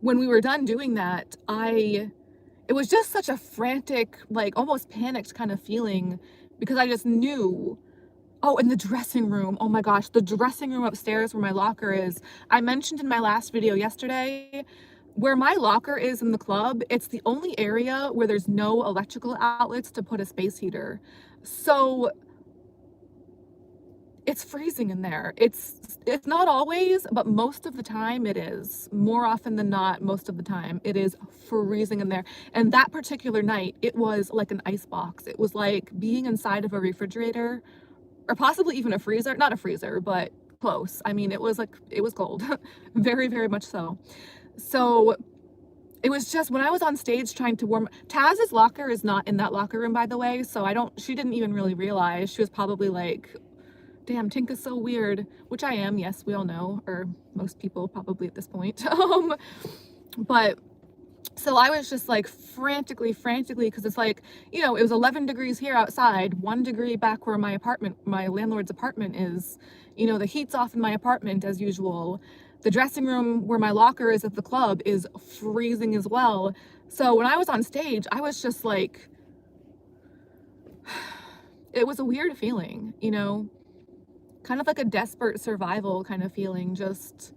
we were done doing that, it was just such a frantic, like almost panicked kind of feeling, because I just knew. Oh, and the dressing room. Oh my gosh, the dressing room upstairs where my locker is. I mentioned in my last video yesterday, where my locker is in the club, it's the only area where there's no electrical outlets to put a space heater. So it's freezing in there. It's not always, but most of the time it is. More often than not, most of the time it is freezing in there. And that particular night, it was like an ice box. It was like being inside of a refrigerator, or possibly even a freezer. Not a freezer, but close. I mean, it was cold. Very, very much so. So it was just when I was on stage trying to warm. Taz's locker is not in that locker room, by the way, so she didn't even really realize. She was probably like, damn, Tinka's so weird, which I am. Yes, we all know, or most people probably at this point. But so I was just like frantically, because it's like, you know, it was 11 degrees here outside, 1 degree back where my landlord's apartment is. You know, the heat's off in my apartment as usual. The dressing room where my locker is at the club is freezing as well. So when I was on stage, I was just like, it was a weird feeling, you know? kind of like a desperate survival kind of feeling, just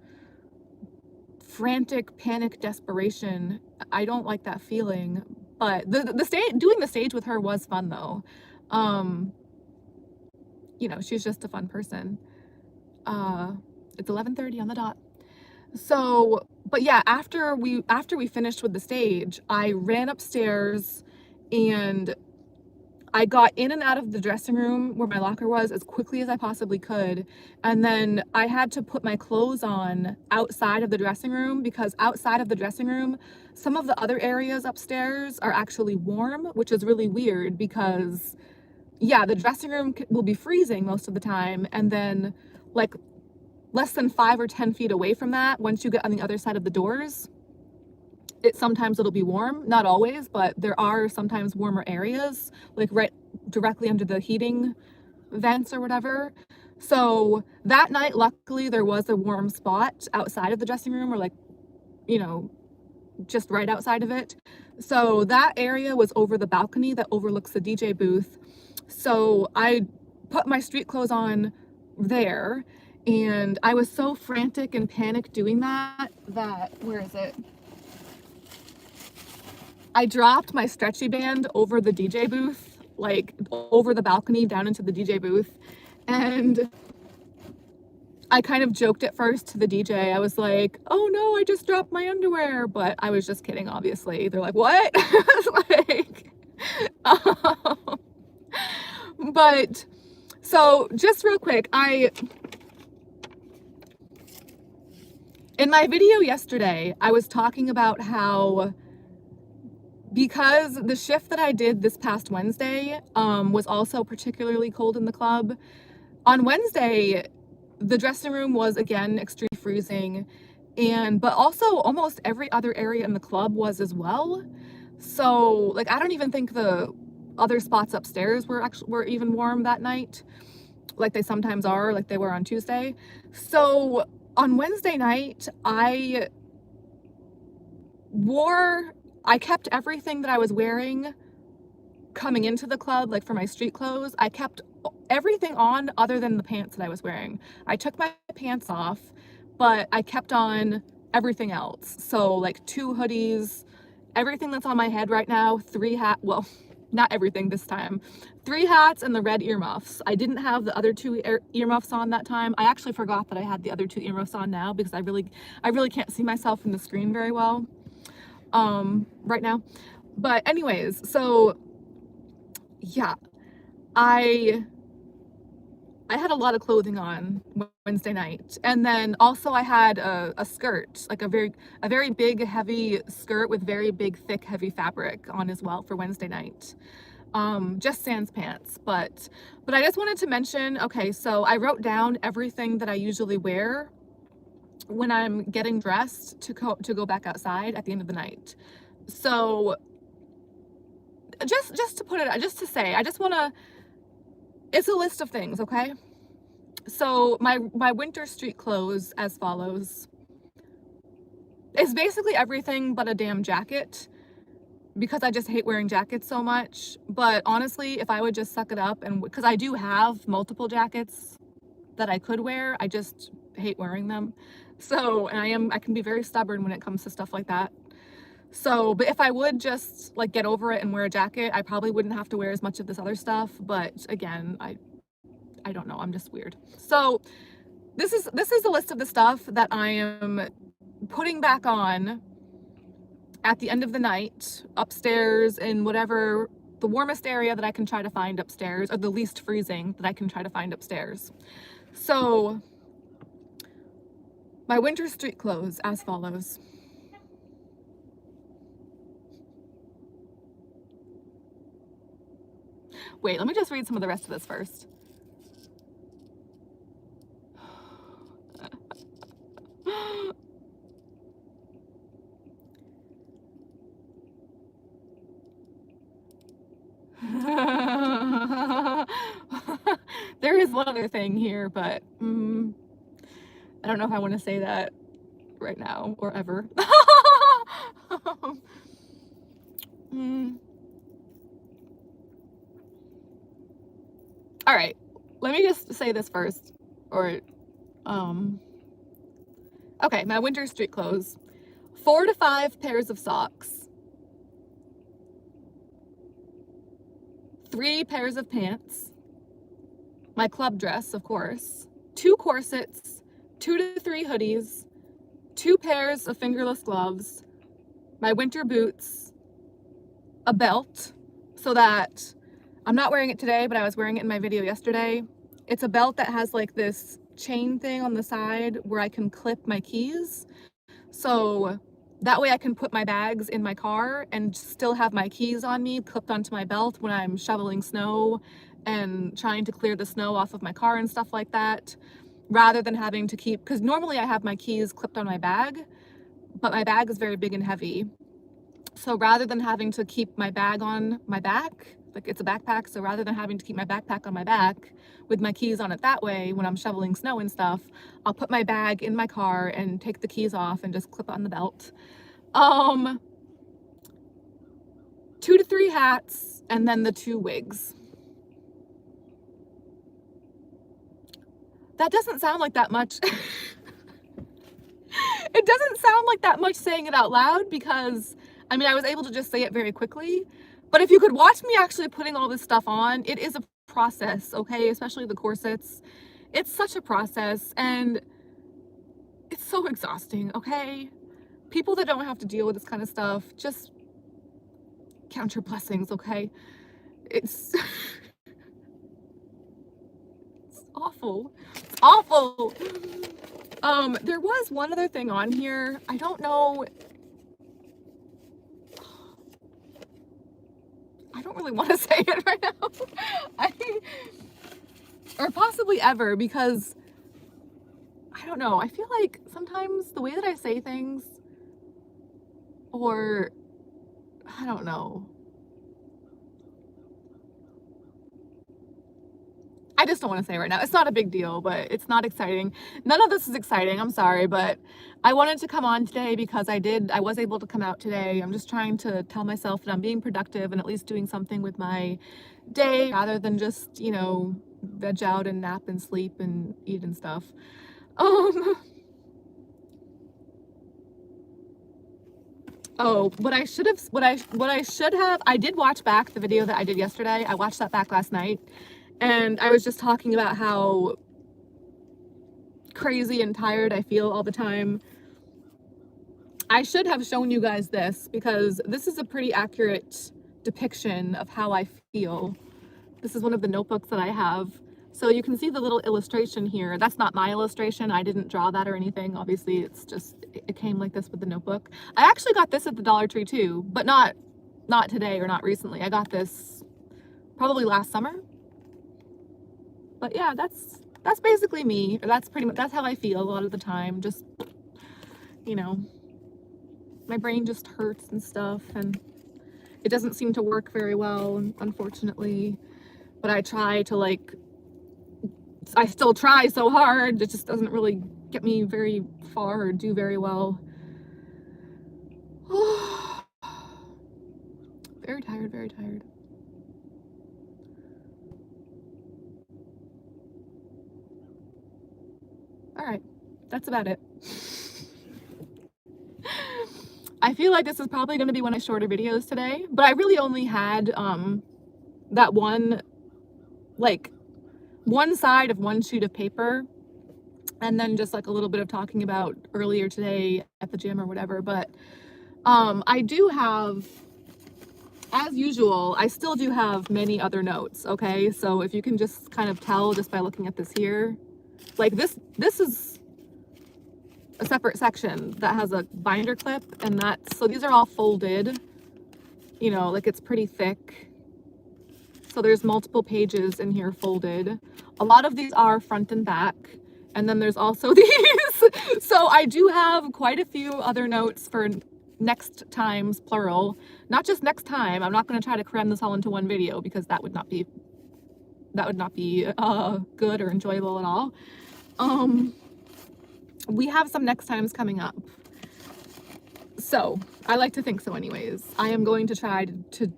frantic panic desperation. I don't like that feeling, but the stage, doing the stage with her was fun though. Um, you know, she's just a fun person. Uh, it's 11:30 on the dot. So, but yeah, after we finished with the stage, I ran upstairs and I got in and out of the dressing room where my locker was as quickly as I possibly could. And then I had to put my clothes on outside of the dressing room, because outside of the dressing room, some of the other areas upstairs are actually warm, which is really weird because, yeah, the dressing room will be freezing most of the time. And then, like, less than 5 or 10 feet away from that, once you get on the other side of the doors, sometimes it'll be warm, not always, but there are sometimes warmer areas, like right directly under the heating vents or whatever. So that night, luckily, there was a warm spot outside of the dressing room, or like, you know, just right outside of it. So that area was over the balcony that overlooks the DJ booth. So I put my street clothes on there, and I was so frantic and panicked doing that, where is it? I dropped my stretchy band over the DJ booth, like over the balcony down into the DJ booth. And I kind of joked at first to the DJ. I was like, oh no, I just dropped my underwear. But I was just kidding, obviously. They're like, what? Like, um, but so just real quick, in my video yesterday, I was talking about how, because the shift that I did this past Wednesday was also particularly cold in the club. On Wednesday, the dressing room was again extremely freezing, but also almost every other area in the club was as well. So like, I don't even think the other spots upstairs were even warm that night, like they sometimes are, like they were on Tuesday. So on Wednesday night, I kept everything that I was wearing coming into the club, like for my street clothes. I kept everything on other than the pants that I was wearing. I took my pants off, but I kept on everything else. So like 2 hoodies, everything that's on my head right now, 3 hats, well, not everything this time, 3 hats and the red earmuffs. I didn't have the other 2 earmuffs on that time. I actually forgot that I had the other 2 earmuffs on now, because I really can't see myself in the screen very well right now. But anyways, so yeah, I had a lot of clothing on Wednesday night, and then also I had a skirt, like a very big heavy skirt with very big thick heavy fabric on as well for Wednesday night. Just sans pants, but I just wanted to mention, okay, so I wrote down everything that I usually wear when I'm getting dressed to go back outside at the end of the night. So just to put it, just to say, I just want to, it's a list of things, okay? So my winter street clothes as follows. It's basically everything but a damn jacket, because I just hate wearing jackets so much. But honestly, if I would just suck it up, and because I do have multiple jackets that I could wear, I just hate wearing them. So, and I can be very stubborn when it comes to stuff like that. So, but if I would just like get over it and wear a jacket, I probably wouldn't have to wear as much of this other stuff. But again, I don't know, I'm just weird. So this is a list of the stuff that I am putting back on at the end of the night, upstairs in whatever, the warmest area that I can try to find upstairs, or the least freezing that I can try to find upstairs. So my winter street clothes as follows. Wait, let me just read some of the rest of this first. There is one other thing here, but I don't know if I want to say that right now or ever. All right, let me just say this first. or, okay, my winter street clothes. 4 to 5 pairs of socks. 3 pairs of pants. My club dress, of course. 2 corsets. 2 to 3 hoodies. 2 pairs of fingerless gloves. My winter boots. A belt, so that I'm not wearing it today, but I was wearing it in my video yesterday. It's a belt that has like this chain thing on the side where I can clip my keys. So that way I can put my bags in my car and still have my keys on me, clipped onto my belt when I'm shoveling snow and trying to clear the snow off of my car and stuff like that, rather than having to keep, because normally I have my keys clipped on my bag, but my bag is very big and heavy. So rather than having to keep my bag on my back, like it's a backpack, so rather than having to keep my backpack on my back with my keys on it that way when I'm shoveling snow and stuff, I'll put my bag in my car and take the keys off and just clip on the belt. 2 to 3 hats, and then the 2 wigs. That doesn't sound like that much. It doesn't sound like that much saying it out loud, because I mean, I was able to just say it very quickly, but if you could watch me actually putting all this stuff on, it is a process, okay? Especially the corsets. It's such a process, and it's so exhausting, okay? People that don't have to deal with this kind of stuff, just count your blessings, okay? It's it's awful. It's awful. There was one other thing on here. I don't know. I don't really want to say it right now. Or possibly ever, because I don't know. I feel like sometimes the way that I say things, or I don't know. I just don't want to say it right now. It's not a big deal, but it's not exciting. None of this is exciting. I'm sorry, but I wanted to come on today because I was able to come out today. I'm just trying to tell myself that I'm being productive and at least doing something with my day, rather than just, you know, veg out and nap and sleep and eat and stuff. Oh, what I should have, I did watch back the video that I did yesterday. I watched that back last night, and I was just talking about how crazy and tired I feel all the time. I should have shown you guys this, because this is a pretty accurate depiction of how I feel. This is one of the notebooks that I have. So you can see the little illustration here. That's not my illustration. I didn't draw that or anything. Obviously, it's just, it came like this with the notebook. I actually got this at the Dollar Tree too, but not today or not recently. I got this probably last summer. But yeah, that's basically me. That's pretty much, that's how I feel a lot of the time. Just, you know, my brain just hurts and stuff, and it doesn't seem to work very well, unfortunately. But I try to, like, I still try so hard. It just doesn't really get me very far or do very well. Very tired, very tired. All right, that's about it. I feel like this is probably going to be one of my shorter videos today, but I really only had that one, like, one side of one sheet of paper, and then just like a little bit of talking about earlier today at the gym or whatever. But I do have, as usual, I still do have many other notes, okay? So if you can just kind of tell just by looking at this here, like this is a separate section that has a binder clip, and so these are all folded, you know, like it's pretty thick. So there's multiple pages in here folded. A lot of these are front and back. And then there's also these. So I do have quite a few other notes for next times, plural. Not just next time. I'm not going to try to cram this all into one video, because that would not be good or enjoyable at all. We have some next times coming up. So I like to think so anyways. I am going to try to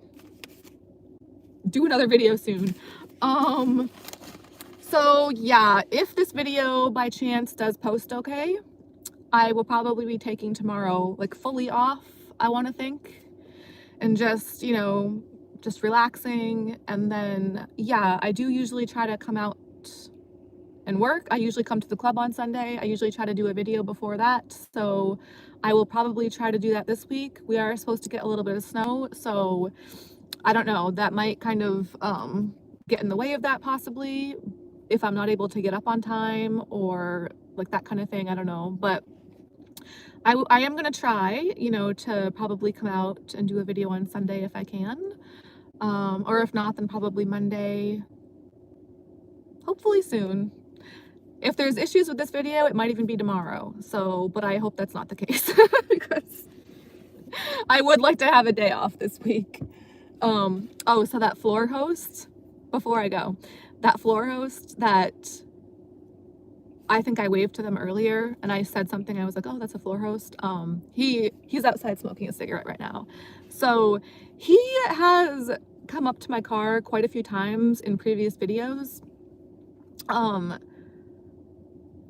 do another video soon. So yeah, if this video by chance does post okay, I will probably be taking tomorrow like fully off, I want to think, and just, just relaxing. And then, yeah, I do usually try to come out and work. I usually come to the club on Sunday. I usually try to do a video before that. So I will probably try to do that this week. We are supposed to get a little bit of snow. So I don't know, that might kind of get in the way of that possibly if I'm not able to get up on time or like that kind of thing. I don't know. But I am going to try, to probably come out and do a video on Sunday if I can. Or if not, then probably Monday, hopefully soon. If there's issues with this video, it might even be tomorrow. So, but I hope that's not the case because I would like to have a day off this week. Oh, so that floor host, before I go, that floor host that I think I waved to them earlier and I said something, I was like, oh, that's a floor host. He's outside smoking a cigarette right now. So he has come up to my car quite a few times in previous videos. I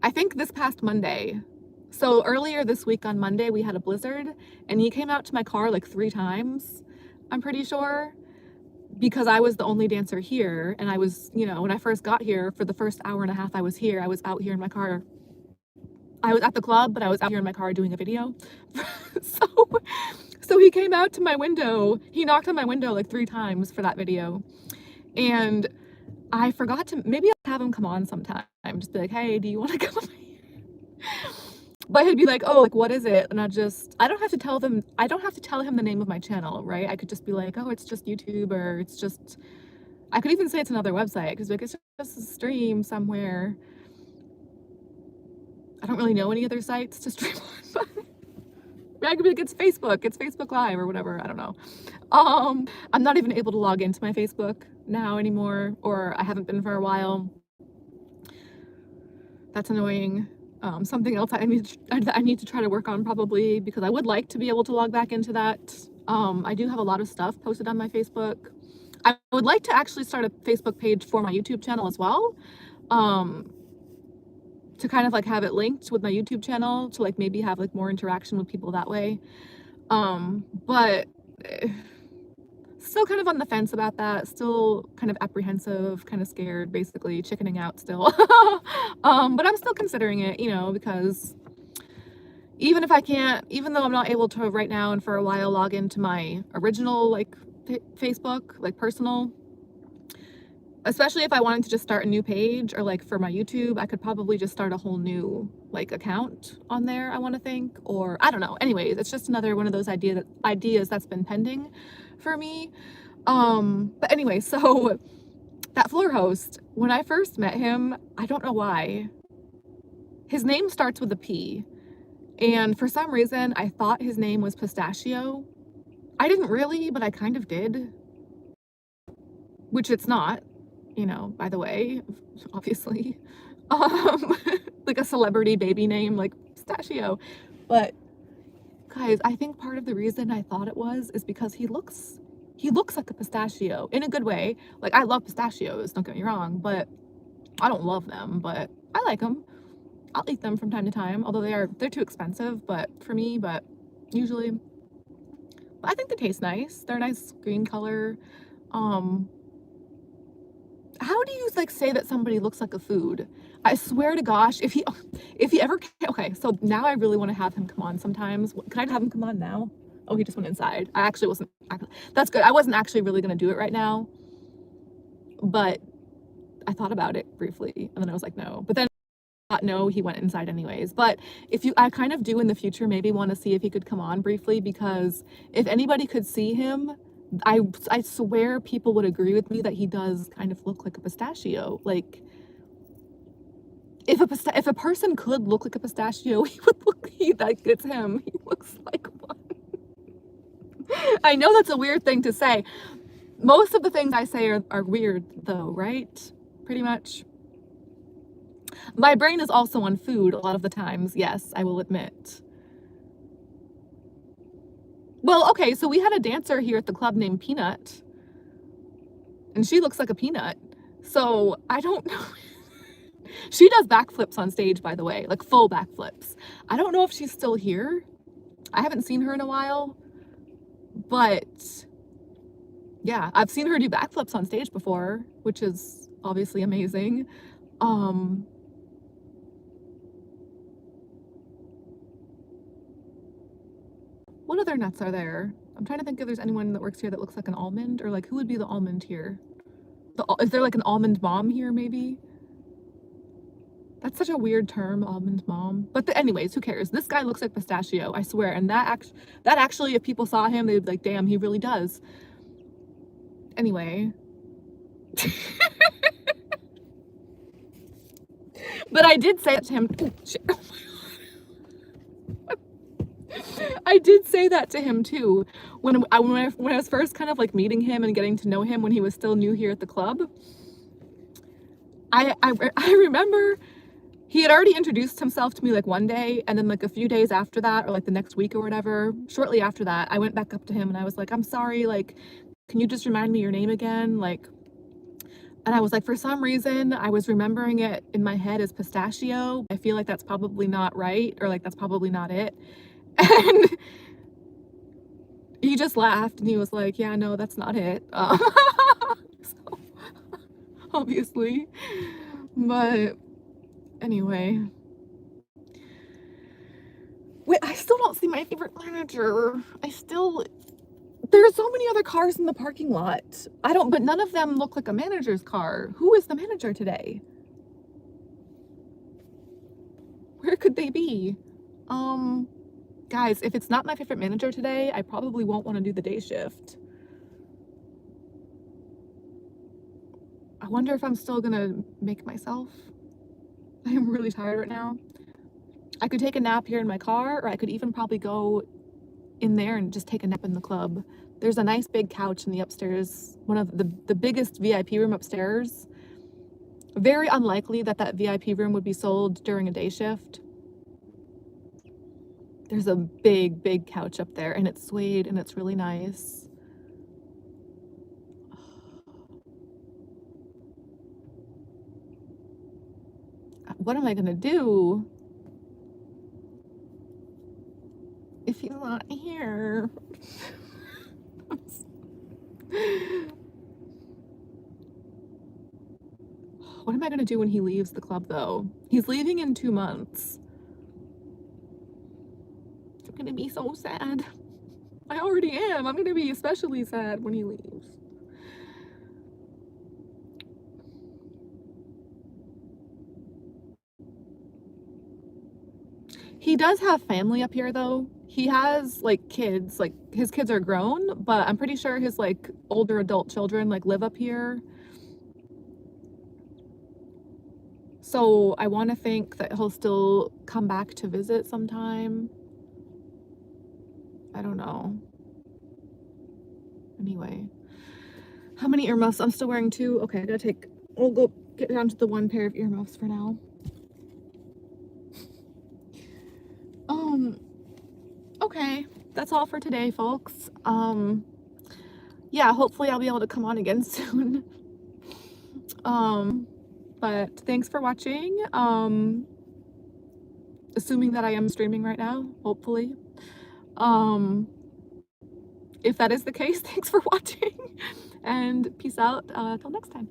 think this past Monday. So earlier this week on Monday, we had a blizzard and he came out to my car like 3 times, I'm pretty sure, because I was the only dancer here. And I was, when I first got here, for the first hour and a half I was here, I was out here in my car. I was at the club, but I was out here in my car doing a video. So he came out to my window. He knocked on my window like 3 times for that video. And I forgot to, maybe I'll have him come on sometime. Just be like, hey, do you want to come on here? But he'd be like, oh, like, what is it? And I don't have to tell him the name of my channel, right? I could just be like, oh, it's just YouTube, or it's just, I could even say it's another website, because like, it's just a stream somewhere. I don't really know any other sites to stream on, but I could be like, it's Facebook Live or whatever, I don't know. I'm not even able to log into my Facebook now anymore, or I haven't been for a while. That's annoying. Something else I need to try to work on probably, because I would like to be able to log back into that. I do have a lot of stuff posted on my Facebook. I would like to actually start a Facebook page for my YouTube channel as well, to kind of like have it linked with my YouTube channel to like maybe have like more interaction with people that way. But still kind of on the fence about that, still kind of apprehensive, kind of scared, basically chickening out still. But I'm still considering it, because even though I'm not able to right now and for a while log into my original like Facebook, like personal, especially if I wanted to just start a new page, or like for my YouTube, I could probably just start a whole new like account on there, I want to think, or I don't know. Anyways, it's just another one of those ideas that's been pending for me. But anyway, so that floor host, when I first met him, I don't know why, his name starts with a P, and for some reason I thought his name was Pistachio. I didn't really, but I kind of did, which it's not, by the way, obviously. Like a celebrity baby name like Pistachio. But guys, I think part of the reason I thought it was is because he looks like a pistachio in a good way. Like, I love pistachios, don't get me wrong, but I don't love them, but I like them. I'll eat them from time to time, although they're too expensive, but for me, but usually. But I think they taste nice. They're a nice green color. How do you like say that somebody looks like a food? I swear to gosh, if he ever, okay, so now I really want to have him come on sometimes. Can I have him come on now? Oh, he just went inside. That's good. I wasn't actually really going to do it right now, but I thought about it briefly and then I was like, no, but then I thought, no, he went inside anyways. But I kind of do in the future maybe want to see if he could come on briefly, because if anybody could see him, I swear people would agree with me that he does kind of look like a pistachio. Like, if a person could look like a pistachio, it's him. He looks like one. I know that's a weird thing to say. Most of the things I say are weird though, right? Pretty much. My brain is also on food a lot of the times, yes, I will admit. Well, okay, so we had a dancer here at the club named Peanut, and she looks like a peanut. So I don't know. She does backflips on stage, by the way, like full backflips. I don't know if she's still here. I haven't seen her in a while, but yeah, I've seen her do backflips on stage before, which is obviously amazing. What other nuts are there? I'm trying to think if there's anyone that works here that looks like an almond, or like who would be the almond here? Is there like an almond mom here maybe? That's such a weird term, almond mom. But anyways, who cares? This guy looks like pistachio, I swear. And that actually, if people saw him, they'd be like, damn, he really does. Anyway. But I did say that to him. Oh, shit. Oh my God. I did say that to him too when I was first kind of like meeting him and getting to know him when he was still new here at the club. I remember he had already introduced himself to me like one day, and then like a few days after that, or like the next week or whatever, shortly after that, I went back up to him and I was like, I'm sorry, like, can you just remind me your name again? Like, and I was like, for some reason, I was remembering it in my head as pistachio. I feel like that's probably not right, or like that's probably not it. And he just laughed and he was like, yeah, no, that's not it. So, obviously. But anyway. Wait, I still don't see my favorite manager. There are so many other cars in the parking lot. But none of them look like a manager's car. Who is the manager today? Where could they be? Guys, if it's not my favorite manager today, I probably won't want to do the day shift. I wonder if I'm still gonna make myself. I am really tired right now. I could take a nap here in my car, or I could even probably go in there and just take a nap in the club. There's a nice big couch in the upstairs, one of the biggest VIP room upstairs. Very unlikely that VIP room would be sold during a day shift. There's a big, big couch up there, and it's suede, and it's really nice. What am I gonna do if he's not here? What am I gonna do when he leaves the club, though? He's leaving in 2 months. I'm gonna be so sad. I already am. I'm gonna be especially sad when he leaves. He does have family up here, though. He has like kids, like his kids are grown, but I'm pretty sure his like older adult children like live up here. So I want to think that he'll still come back to visit sometime. I don't know. Anyway, how many earmuffs? I'm still wearing 2. Okay, we'll go get down to the 1 pair of earmuffs for now. Okay, that's all for today, folks. Yeah, hopefully I'll be able to come on again soon. But thanks for watching. Assuming that I am streaming right now, hopefully. If that is the case, thanks for watching, and peace out till next time.